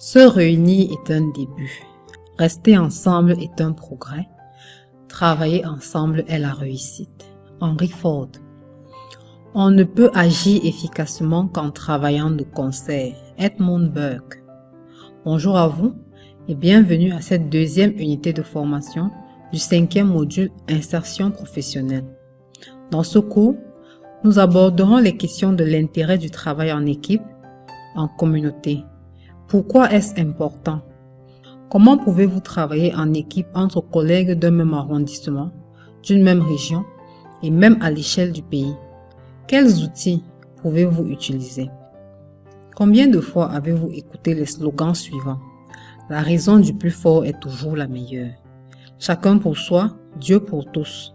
Se réunir est un début. Rester ensemble est un progrès. Travailler ensemble est la réussite. Henry Ford. On ne peut agir efficacement qu'en travaillant de concert. Edmund Burke. Bonjour à vous et bienvenue à cette deuxième unité de formation du 5e module Insertion professionnelle. Dans ce cours, nous aborderons les questions de l'intérêt du travail en équipe, en communauté. Pourquoi est-ce important? Comment pouvez-vous travailler en équipe entre collègues d'un même arrondissement, d'une même région et même à l'échelle du pays? Quels outils pouvez-vous utiliser? Combien de fois avez-vous écouté les slogans suivants? La raison du plus fort est toujours la meilleure. Chacun pour soi, Dieu pour tous.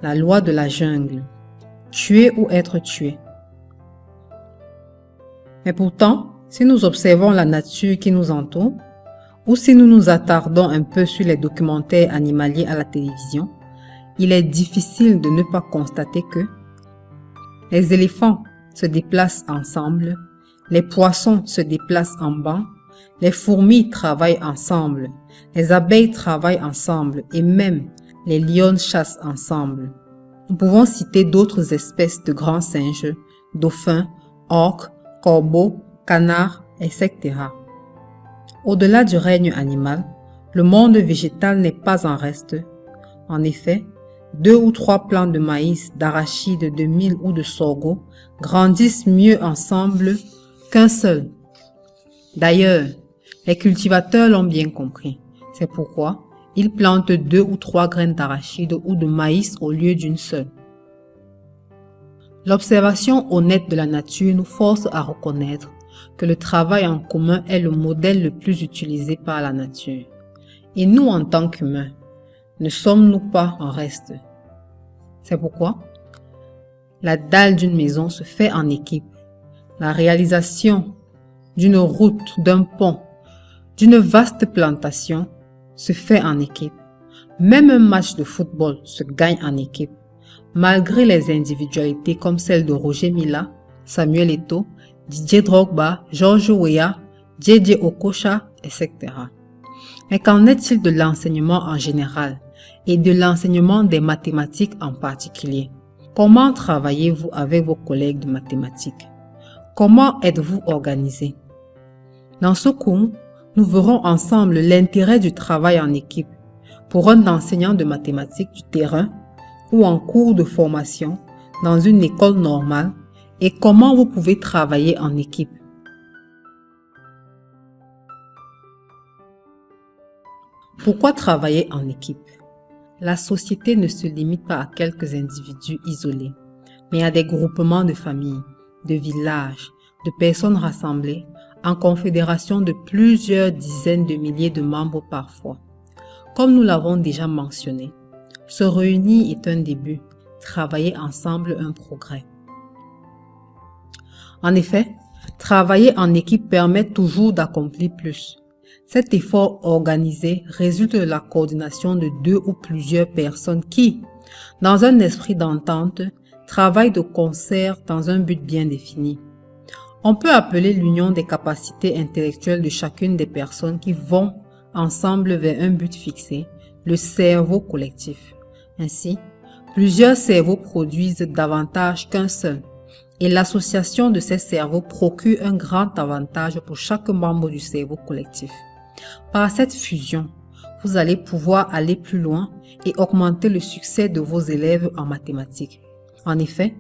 La loi de la jungle. Tuer ou être tué. Mais pourtant, si nous observons la nature qui nous entoure, ou si nous nous attardons un peu sur les documentaires animaliers à la télévision, il est difficile de ne pas constater que les éléphants se déplacent ensemble, les poissons se déplacent en banc, les fourmis travaillent ensemble, les abeilles travaillent ensemble et même les lions chassent ensemble. Nous pouvons citer d'autres espèces de grands singes, dauphins, orques, corbeaux, canards, etc. Au-delà du règne animal, le monde végétal n'est pas en reste. En effet, 2 ou 3 plants de maïs, d'arachide, de mil ou de sorgho grandissent mieux ensemble qu'un seul. D'ailleurs, les cultivateurs l'ont bien compris. C'est pourquoi ils plantent 2 ou 3 graines d'arachide ou de maïs au lieu d'une seule. L'observation honnête de la nature nous force à reconnaître que le travail en commun est le modèle le plus utilisé par la nature. Et nous, en tant qu'humains, ne sommes-nous pas en reste? C'est pourquoi la dalle d'une maison se fait en équipe. La réalisation d'une route, d'un pont, d'une vaste plantation se fait en équipe. Même un match de football se gagne en équipe, malgré les individualités comme celles de Roger Mila, Samuel Eto'o, Didier Drogba, George Weah, J.J. Okocha, etc. Mais qu'en est-il de l'enseignement en général et de l'enseignement des mathématiques en particulier? Comment travaillez-vous avec vos collègues de mathématiques? Comment êtes-vous organisé? Dans ce cours, nous verrons ensemble l'intérêt du travail en équipe pour un enseignant de mathématiques du terrain ou en cours de formation dans une école normale et comment vous pouvez travailler en équipe. Pourquoi travailler en équipe? La société ne se limite pas à quelques individus isolés, mais à des groupements de familles, de villages, de personnes rassemblées en confédération de plusieurs dizaines de milliers de membres parfois. Comme nous l'avons déjà mentionné, se réunir est un début, travailler ensemble un progrès. En effet, travailler en équipe permet toujours d'accomplir plus. Cet effort organisé résulte de la coordination de 2 ou plusieurs personnes qui, dans un esprit d'entente, travaillent de concert dans un but bien défini. On peut appeler l'union des capacités intellectuelles de chacune des personnes qui vont ensemble vers un but fixé, le cerveau collectif. Ainsi, plusieurs cerveaux produisent davantage qu'un seul, et l'association de ces cerveaux procure un grand avantage pour chaque membre du cerveau collectif. Par cette fusion, vous allez pouvoir aller plus loin et augmenter le succès de vos élèves en mathématiques. En effet,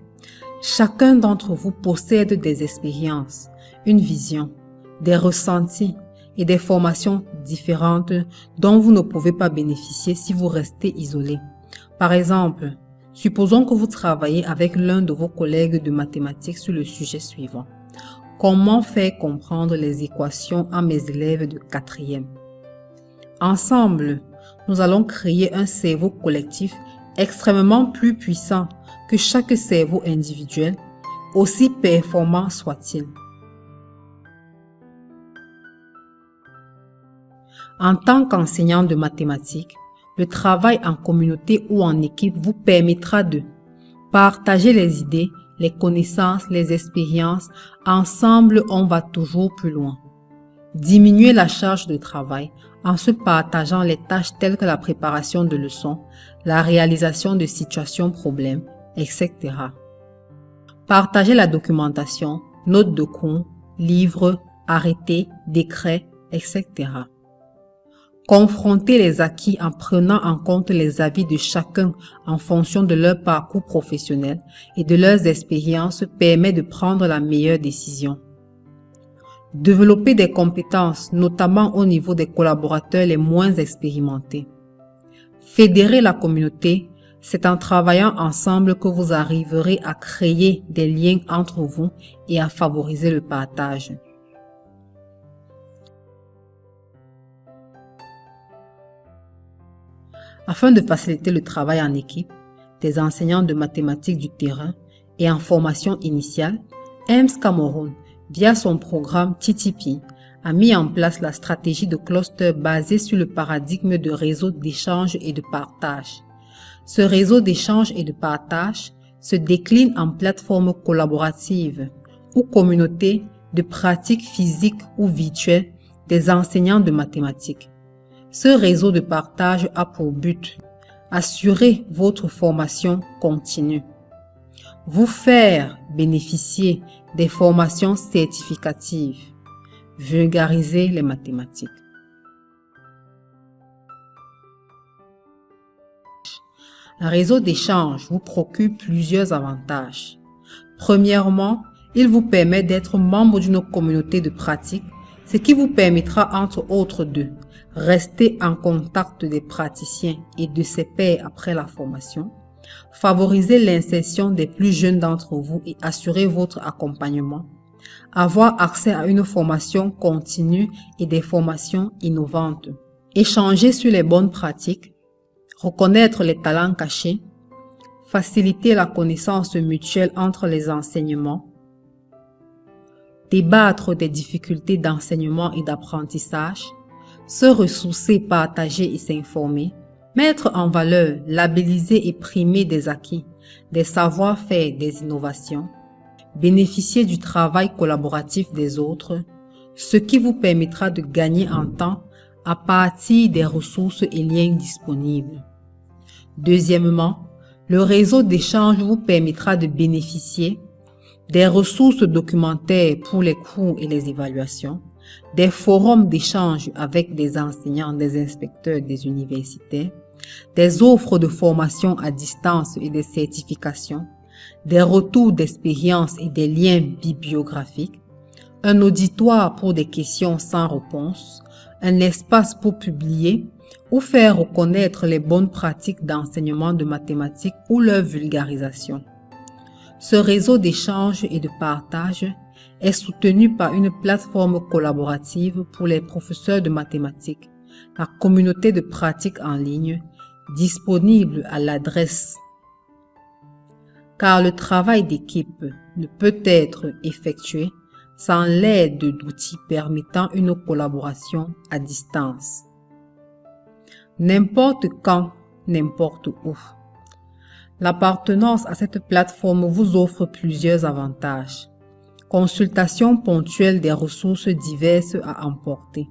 chacun d'entre vous possède des expériences, une vision, des ressentis et des formations différentes dont vous ne pouvez pas bénéficier si vous restez isolé. Par exemple, supposons que vous travaillez avec l'un de vos collègues de mathématiques sur le sujet suivant. Comment faire comprendre les équations à mes élèves de 4e? Ensemble, nous allons créer un cerveau collectif extrêmement plus puissant que chaque cerveau individuel, aussi performant soit-il. En tant qu'enseignant de mathématiques, le travail en communauté ou en équipe vous permettra de partager les idées, les connaissances, les expériences. Ensemble, on va toujours plus loin. Diminuer la charge de travail en se partageant les tâches telles que la préparation de leçons, la réalisation de situations problèmes, etc. Partager la documentation, notes de cours, livres, arrêtés, décrets, etc. Confronter les acquis en prenant en compte les avis de chacun en fonction de leur parcours professionnel et de leurs expériences permet de prendre la meilleure décision. Développer des compétences, notamment au niveau des collaborateurs les moins expérimentés. Fédérer la communauté, c'est en travaillant ensemble que vous arriverez à créer des liens entre vous et à favoriser le partage. Afin de faciliter le travail en équipe, des enseignants de mathématiques du terrain et en formation initiale, EMS Cameroun, via son programme TTP, a mis en place la stratégie de cluster basée sur le paradigme de réseau d'échange et de partage. Ce réseau d'échange et de partage se décline en plateforme collaborative ou communauté de pratiques physiques ou virtuelles des enseignants de mathématiques. Ce réseau de partage a pour but assurer votre formation continue, vous faire bénéficier des formations certificatives, vulgariser les mathématiques. Un réseau d'échange vous procure plusieurs avantages. Premièrement, il vous permet d'être membre d'une communauté de pratique, ce qui vous permettra entre autres de rester en contact des praticiens et de ses pairs après la formation, favoriser l'insertion des plus jeunes d'entre vous et assurer votre accompagnement, avoir accès à une formation continue et des formations innovantes, échanger sur les bonnes pratiques, reconnaître les talents cachés, faciliter la connaissance mutuelle entre les enseignements, débattre des difficultés d'enseignement et d'apprentissage, se ressourcer, partager et s'informer, mettre en valeur, labelliser et primer des acquis, des savoir-faire, des innovations, bénéficier du travail collaboratif des autres, ce qui vous permettra de gagner en temps à partir des ressources et liens disponibles. Deuxièmement, le réseau d'échange vous permettra de bénéficier des ressources documentaires pour les cours et les évaluations, des forums d'échange avec des enseignants, des inspecteurs, des universitaires, des offres de formation à distance et des certifications, des retours d'expérience et des liens bibliographiques, un auditoire pour des questions sans réponse, un espace pour publier ou faire reconnaître les bonnes pratiques d'enseignement de mathématiques ou leur vulgarisation. Ce réseau d'échange et de partage est soutenu par une plateforme collaborative pour les professeurs de mathématiques, la communauté de pratique en ligne, disponible à l'adresse. Car le travail d'équipe ne peut être effectué sans l'aide d'outils permettant une collaboration à distance. N'importe quand, n'importe où. L'appartenance à cette plateforme vous offre plusieurs avantages. Consultation ponctuelle des ressources diverses à emporter.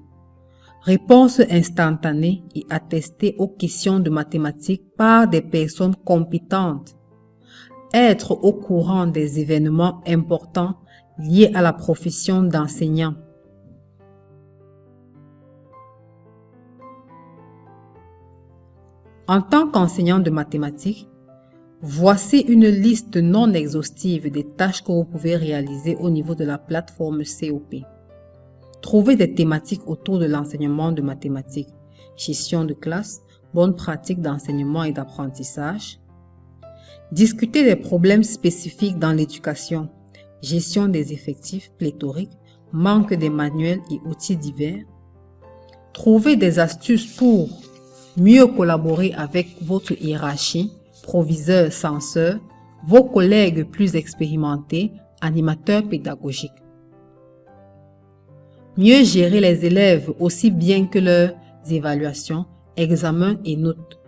Réponse instantanée et attestée aux questions de mathématiques par des personnes compétentes. Être au courant des événements importants liés à la profession d'enseignant. En tant qu'enseignant de mathématiques, voici une liste non exhaustive des tâches que vous pouvez réaliser au niveau de la plateforme COP. Trouvez des thématiques autour de l'enseignement de mathématiques, gestion de classe, bonnes pratiques d'enseignement et d'apprentissage. Discutez des problèmes spécifiques dans l'éducation, gestion des effectifs pléthoriques, manque des manuels et outils divers. Trouvez des astuces pour mieux collaborer avec votre hiérarchie, proviseur, censeur, vos collègues plus expérimentés, animateurs pédagogiques. Mieux gérer les élèves aussi bien que leurs évaluations, examens et notes.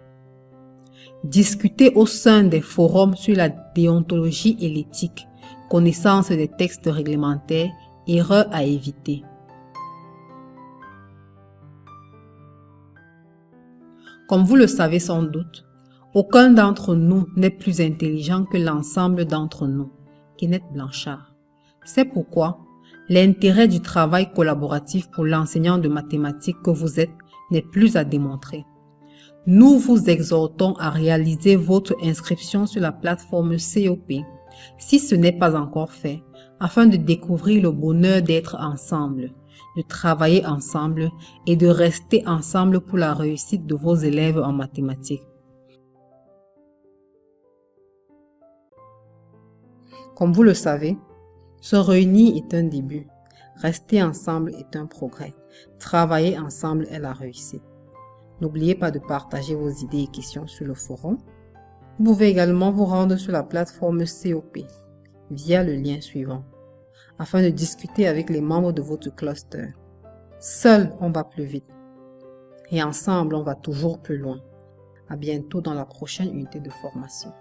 Discuter au sein des forums sur la déontologie et l'éthique, connaissance des textes réglementaires, erreurs à éviter. Comme vous le savez sans doute, aucun d'entre nous n'est plus intelligent que l'ensemble d'entre nous. Kenneth Blanchard. C'est pourquoi l'intérêt du travail collaboratif pour l'enseignant de mathématiques que vous êtes n'est plus à démontrer. Nous vous exhortons à réaliser votre inscription sur la plateforme COP, si ce n'est pas encore fait, afin de découvrir le bonheur d'être ensemble, de travailler ensemble et de rester ensemble pour la réussite de vos élèves en mathématiques. Comme vous le savez, se réunir est un début, rester ensemble est un progrès, travailler ensemble est la réussite. N'oubliez pas de partager vos idées et questions sur le forum. Vous pouvez également vous rendre sur la plateforme COP via le lien suivant afin de discuter avec les membres de votre cluster. Seul, on va plus vite et ensemble, on va toujours plus loin. À bientôt dans la prochaine unité de formation.